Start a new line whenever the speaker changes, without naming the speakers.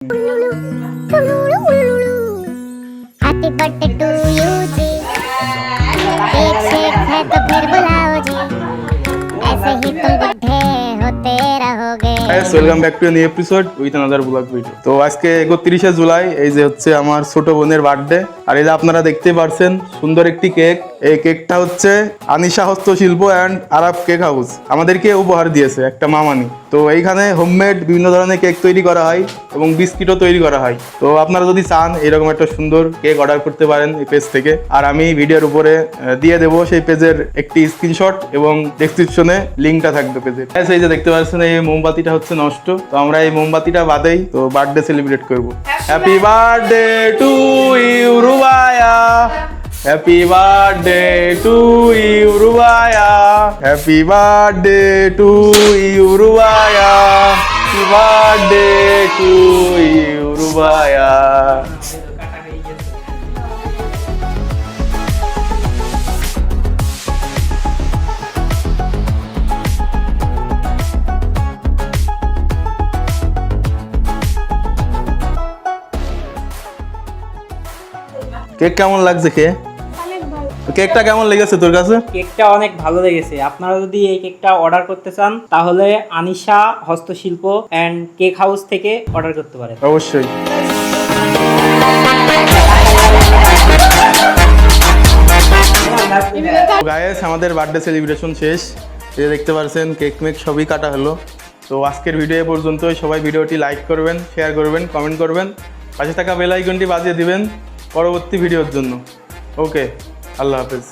Happy birthday to you जी। Cake shake है तो फिर बुलाओ जी, ऐसे ही तुम बुढ़े होते रहोगे।
Welcome back to new episode with another blog video. তো আজকে 31শে জুলাই, এই যে হচ্ছে আমার ছোট বোনের বার্থডে। আর এই যে আপনারা দেখতে পারছেন সুন্দর একটি কেক। এই কেকটা হচ্ছে আনিশা হস্তশিল্প অ্যান্ড আরব কেক হাউস আমাদেরকে উপহার দিয়েছে, একটা মামানি। তো এইখানে হোমমেড বিভিন্ন ধরনের কেক তৈরি করা হয় এবং বিস্কিটও তৈরি করা হয়। তো আপনারা যদি চান এরকম একটা সুন্দর কেক অর্ডার করতে পারেন এই পেজ থেকে। আর আমি ভিডিওর উপরে দিয়ে দেবো সেই পেজের একটি স্ক্রিনশট এবং ডেসক্রিপশনে লিঙ্কটা থাকবে পেজের। এই যে দেখতে পাচ্ছেন এই মোমবাতিটা হচ্ছে নষ্ট, তো আমরা এই মোমবাতিটা বাদেই তো বার্থডে সেলিব্রেট করবো। Happy birthday to you Rubaya, happy birthday to you Rubaya, happy birthday to you Rubaya, happy birthday to you Rubaya. Cake কেমন লাগছে খেয়ে? কেকটা কেমন লেগেছে তোর কাছে?
কেকটা অনেক ভালো লেগেছে। আপনারা যদি এই কেকটা অর্ডার করতে চান তাহলে আনিশা হস্তশিল্প অ্যান্ড কেক হাউস থেকে অর্ডার করতে পারেন।
অবশ্যই। গাইস, আমাদের বার্থডে সেলিব্রেশন শেষ। এই যে দেখতে পাচ্ছেন কেক মেক সবই কাটা হলো। তো আজকের ভিডিও এ পর্যন্তই। সবাই ভিডিওটি লাইক করবেন, শেয়ার করবেন, কমেন্ট করবেন, পাশে থাকা বেল আইকনটি বাজিয়ে দিবেন পরবর্তী ভিডিওর জন্য। ওকে, আল্লাহ হাফেজ।